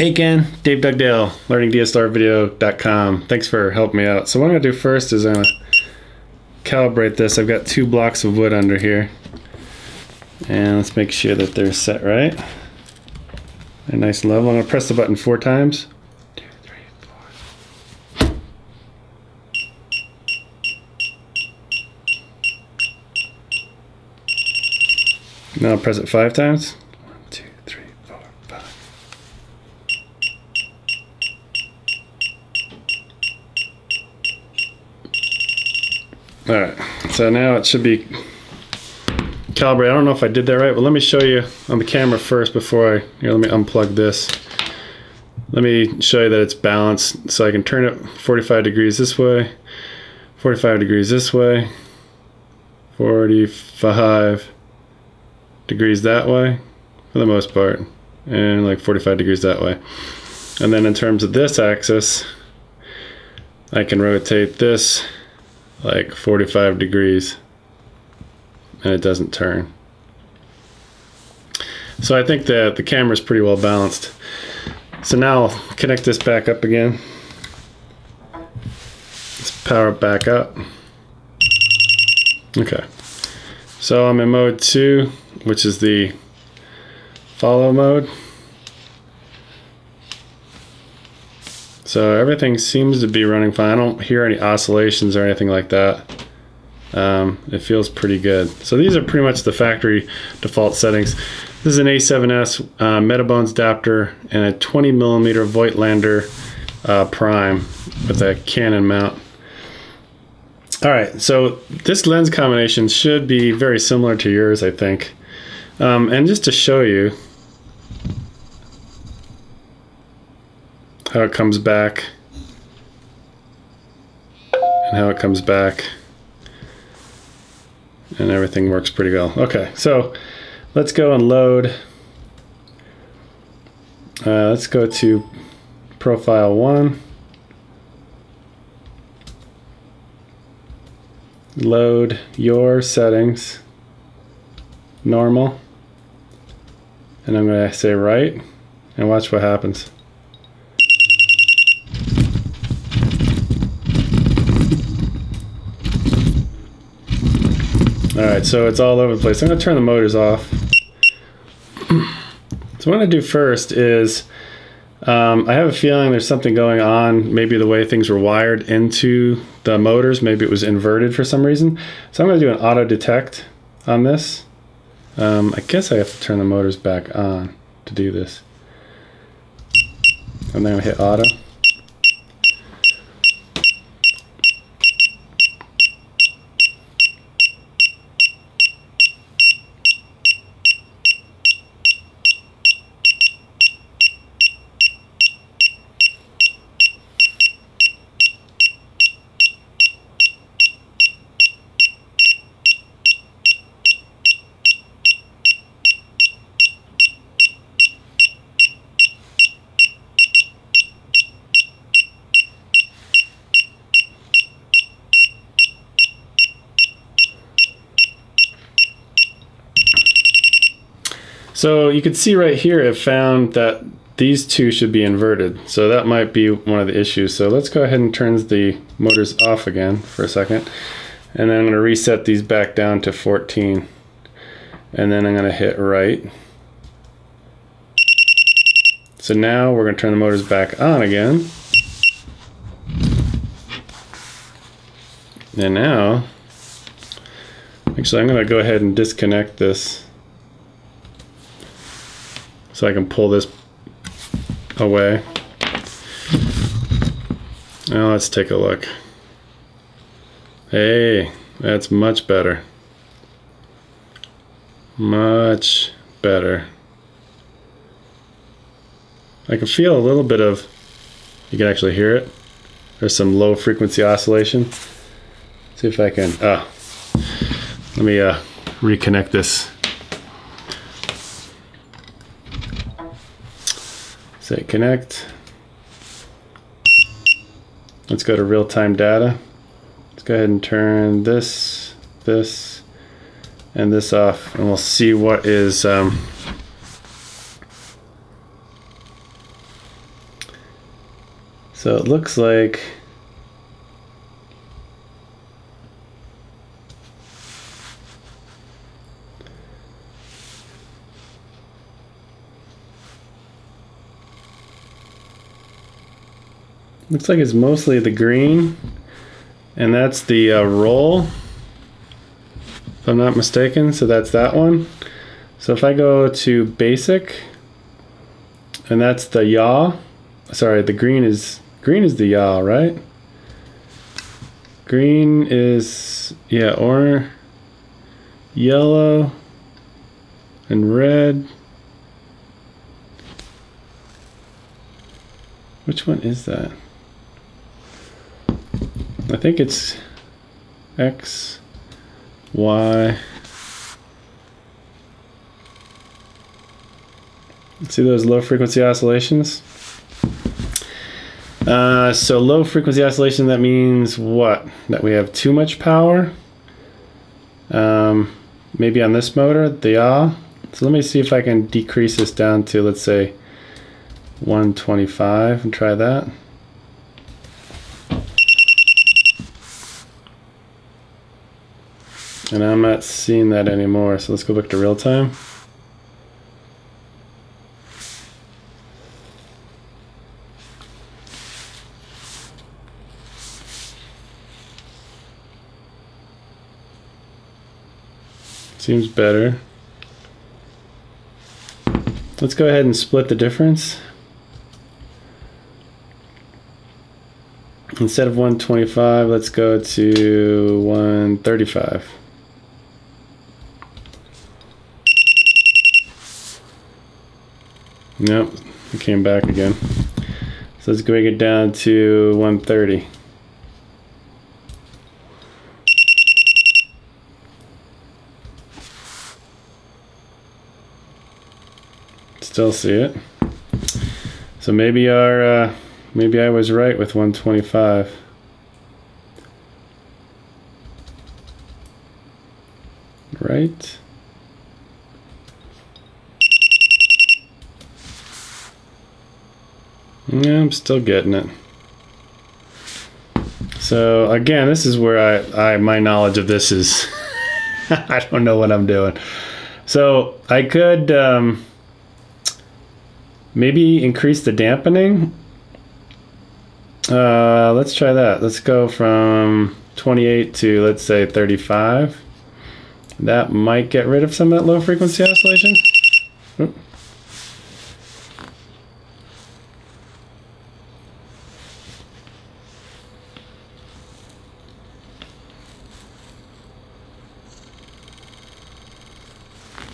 Hey Ken, Dave Dugdale, learningdslrvideo.com. Thanks for helping me out. So what I'm going to do first is I'm going to calibrate this. I've got 2 blocks of wood under here. And let's make sure that they're set right. They're nice and level. I'm going to press the button 4 times. 2, 3, 4. Now I'll press it 5 times. 1, 2, 3, 4, 5. Alright, so now it should be calibrated. I don't know if I did that right, but let me show you on the camera first before here, let me unplug this. Let me show you that it's balanced. So I can turn it 45 degrees this way, 45 degrees this way, 45 degrees that way for the most part, and like 45 degrees that way. And then in terms of this axis, I can rotate this like 45 degrees and it doesn't turn. So I think that the camera is pretty well balanced. So now I'll connect this back up again. Let's power it back up. Okay, so I'm in mode 2, which is the follow mode. So everything seems to be running fine. I don't hear any oscillations or anything like that. It feels pretty good. So these are pretty much the factory default settings. This is an a7S Metabones adapter and a 20mm Voigtlander prime with a Canon mount. Alright, so this lens combination should be very similar to yours, I think. And just to show you how it comes back and how it comes back, and everything works pretty well. Okay, so let's go and load. Let's go to profile 1. Load your settings, normal, and I'm going to say right, and watch what happens. Alright, so it's all over the place. I'm going to turn the motors off. So what I'm going to do first is, I have a feeling there's something going on, maybe the way things were wired into the motors, maybe it was inverted for some reason. So I'm going to do an auto detect on this. I guess I have to turn the motors back on to do this. And then I'm going to hit auto. So you can see right here it found that these two should be inverted. So that might be one of the issues. So let's go ahead and turn the motors off again for a second. And then I'm going to reset these back down to 14. And then I'm going to hit right. So now we're going to turn the motors back on again. And now, actually I'm going to go ahead and disconnect this, so I can pull this away. Now let's take a look. Hey, that's much better. Much better. I can feel a little bit of, you can actually hear it. There's some low frequency oscillation. See if I can, let me reconnect this. Say connect. Let's go to real-time data. Let's go ahead and turn this, and this off, and we'll see what is So it looks like it's mostly the green, and that's the roll, if I'm not mistaken. So that's that one. So if I go to basic, and that's the yaw. Sorry, the green is the yaw, right? Green is, yeah, orange, yellow, and red. Which one is that? I think it's X, Y. See those low frequency oscillations? So low frequency oscillation, that means what? That we have too much power. Maybe on this motor, the yaw. So let me see if I can decrease this down to, let's say, 125 and try that. And I'm not seeing that anymore, so let's go back to real time. Seems better. Let's go ahead and split the difference. Instead of 125, let's go to 135. Nope, it came back again. So let's bring it down to 130. Still see it. So maybe maybe I was right with 125. Right? Yeah, I'm still getting it. So again, this is where my knowledge of this is I don't know what I'm doing. So I could maybe increase the dampening. Let's try that. Let's go from 28 to, let's say, 35. That might get rid of some of that low frequency oscillation. Oop.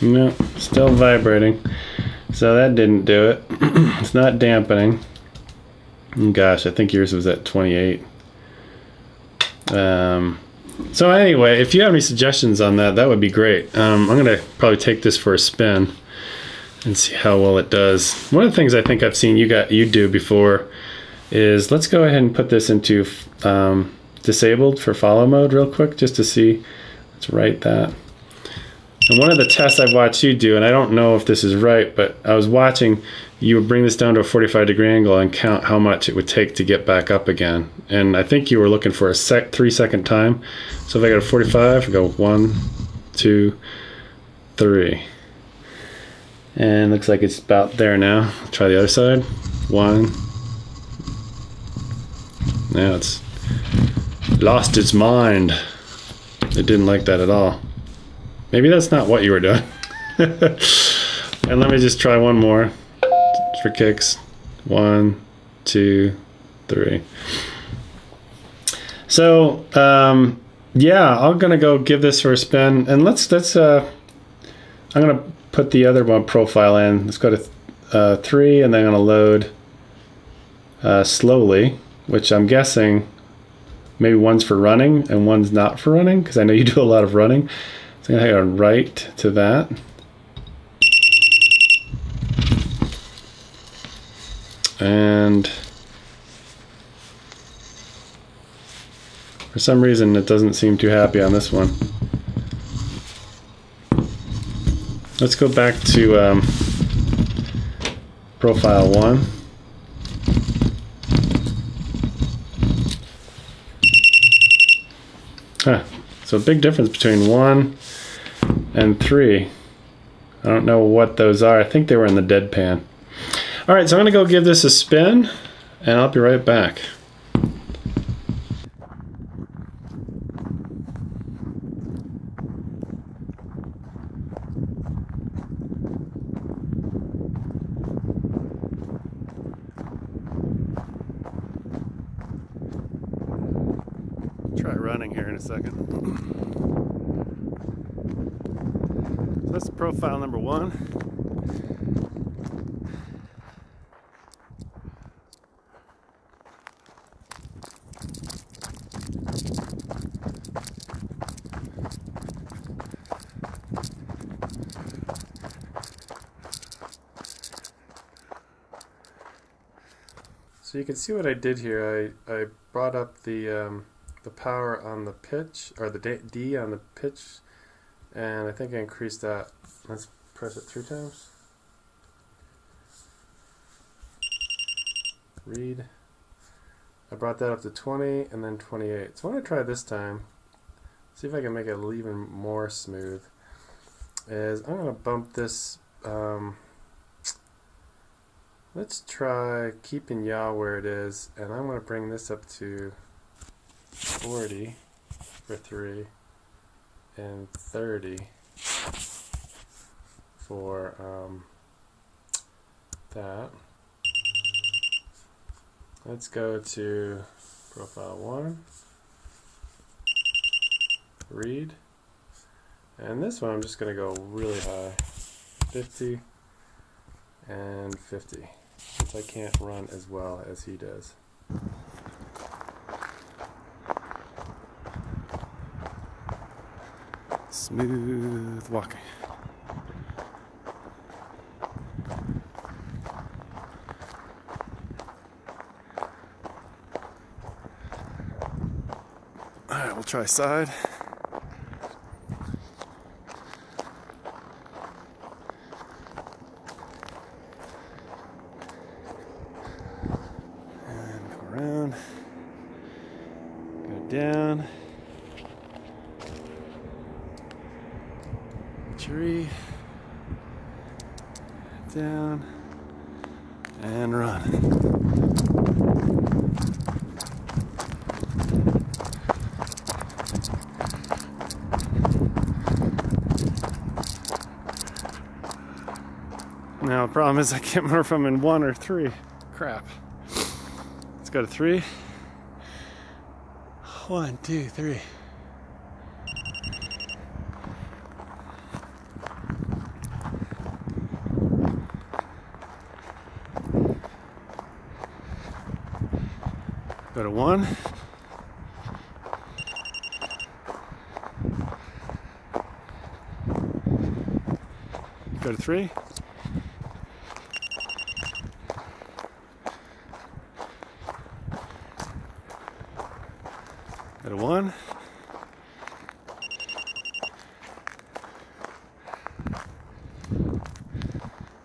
No, still vibrating. So that didn't do it. It's not dampening. Gosh, I think yours was at 28. So anyway, if you have any suggestions on that, that would be great. I'm gonna probably take this for a spin and see how well it does. One of the things I think I've seen you do before is, let's go ahead and put this into disabled for follow mode real quick, just to see. Let's write that. And one of the tests I've watched you do, and I don't know if this is right, but I was watching you would bring this down to a 45-degree angle and count how much it would take to get back up again. And I think you were looking for a 3-second time. So if I go to 45, I go 1, 2, 3. And looks like it's about there now. Try the other side. 1. Now it's lost its mind. It didn't like that at all. Maybe that's not what you were doing. And let me just try one more for kicks. 1, 2, 3. So yeah, I'm gonna go give this for a spin, and let's I'm gonna put the other one profile in. Let's go to 3, and then I'm gonna load slowly, which I'm guessing maybe one's for running and one's not for running, because I know you do a lot of running. So I'm going to go right to that. And for some reason it doesn't seem too happy on this one. Let's go back to profile 1. So a big difference between 1 and 3. I don't know what those are. I think they were in the deadpan. All right, so I'm gonna go give this a spin and I'll be right back. Try running here in a second. So that's profile number 1. So you can see what I did here. I brought up the power on the pitch, or the D on the pitch, and I think I increased that. Let's press it 3 times. Read. I brought that up to 20 and then 28. So I want to try this time, see if I can make it even more smooth. I'm going to bump this. Let's try keeping yaw where it is, and I'm going to bring this up to 40 for 3 and 30 for that. Let's go to profile 1, read, and this one I'm just going to go really high, 50 and 50, since I can't run as well as he does. Smooth walking. Alright, we'll try side. And go around. Go down. Tree, down, and run. Now the problem is I can't remember if I'm in 1 or 3. Crap. Let's go to 3. 1, 2, 3. Go to 1. Go to 3. Go to 1.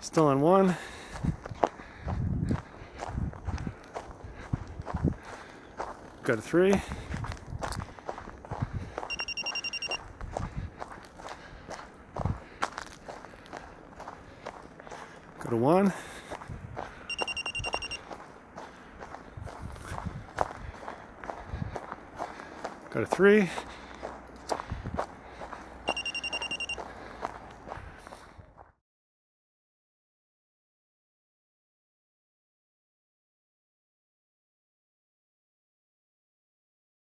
Still on 1. Go to 3. Go to 1. Go to 3.